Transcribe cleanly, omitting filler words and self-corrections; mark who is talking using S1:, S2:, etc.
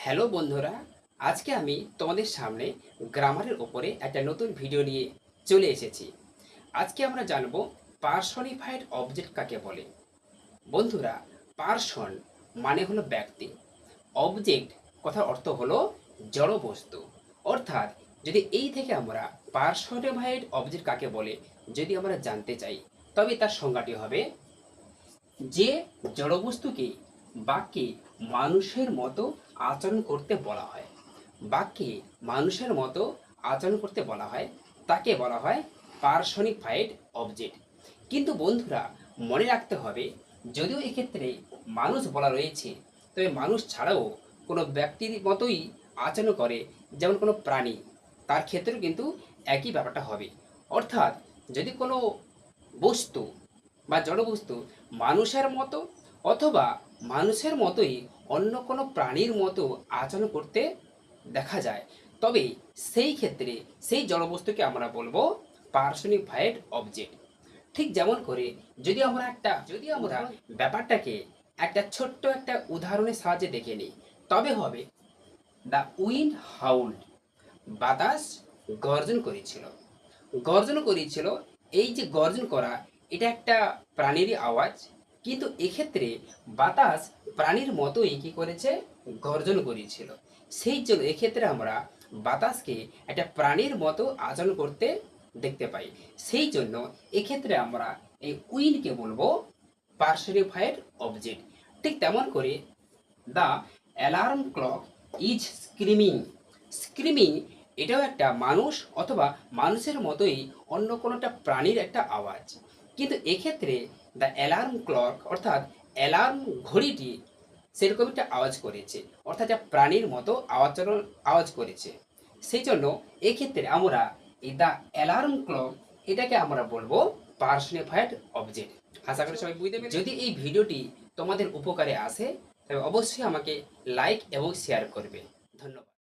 S1: Hello বন্ধুরা, আজকে আমি তোমাদের সামনে গ্রামারের ওপরে একটা নতুন ভিডিও নিয়ে চলে এসেছি। আজকে আমরা জানব পার্সনিফাইড অবজেক্ট কাকে বলে। বন্ধুরা, পার্সন মানে হলো ব্যক্তি, অবজেক্ট কথার অর্থ হলো জড় বস্তু। অর্থাৎ যদি এই থেকে আমরা পার্সনিফাইড অবজেক্ট কাকে বলে যদি আমরা জানতে চাই, তবে তার সংজ্ঞাটি হবে যে জড়বস্তুকে বাক্যে মানুষের মতো আচরণ করতে বলা হয়। বাক্যে মানুষের মতো আচরণ করতে বলা হয়, তাকে বলা হয় পার্সনিফাইড অবজেক্ট। কিন্তু বন্ধুরা, মনে রাখতে হবে, যদিও এক্ষেত্রে মানুষ বলা রয়েছে, তবে মানুষ ছাড়াও কোনো ব্যক্তির মতোই আচরণ করে, যেমন কোনো প্রাণী, তার ক্ষেত্রেও কিন্তু একই ব্যাপারটা হবে। অর্থাৎ যদি কোনো বস্তু বা জড়বস্তু মানুষের মতো অথবা মানুষের মতোই অন্য কোনো প্রাণীর মতো আচরণ করতে দেখা যায়, তবে সেই ক্ষেত্রে সেই জড়বস্তুকে আমরা বলবো পার্সনিফাইড অবজেক্ট। ঠিক যেমন করে যদি আমরা ব্যাপারটাকে একটা ছোট্ট একটা উদাহরণের সাহায্যে দেখে নিই, তবে হবে দ্য উইন্ড হাউল্ড, বাতাস গর্জন করেছিল। গর্জন করেছিল, এই যে গর্জন করা, এটা একটা প্রাণীরই আওয়াজ, কিন্তু এক্ষেত্রে বাতাস প্রাণীর মতোই কি করেছে, গর্জন করেছিল। সেই জন্য এক্ষেত্রে আমরা বাতাসকে একটা প্রাণীর মতো আচরণ করতে দেখতে পাই। সেই জন্য এক্ষেত্রে আমরা এই উইন্ডকে বলবো পার্সনিফাইড অবজেক্ট। ঠিক তেমন করে the alarm clock is screaming. Screaming এটাও একটা মানুষ অথবা মানুষের মতোই অন্য কোনো একটা প্রাণীর একটা আওয়াজ, কিন্তু এক্ষেত্রে দ্য অ্যালার্ম ক্লক অর্থাৎ অ্যালার্ম ঘড়িটি সেরকম একটা আওয়াজ করেছে, অর্থাৎ যা প্রাণীর মতো আওয়াজ করেছে। সেই জন্য এক্ষেত্রে আমরা এই দ্য অ্যালার্ম ক্লক এটাকে আমরা বলবো পার্সনিফাইড অবজেক্ট। আশা করি সবাই বুঝতে পেরেছো। যদি এই ভিডিওটি তোমাদের উপকারে আসে, তবে অবশ্যই আমাকে লাইক এবং শেয়ার করবে। ধন্যবাদ।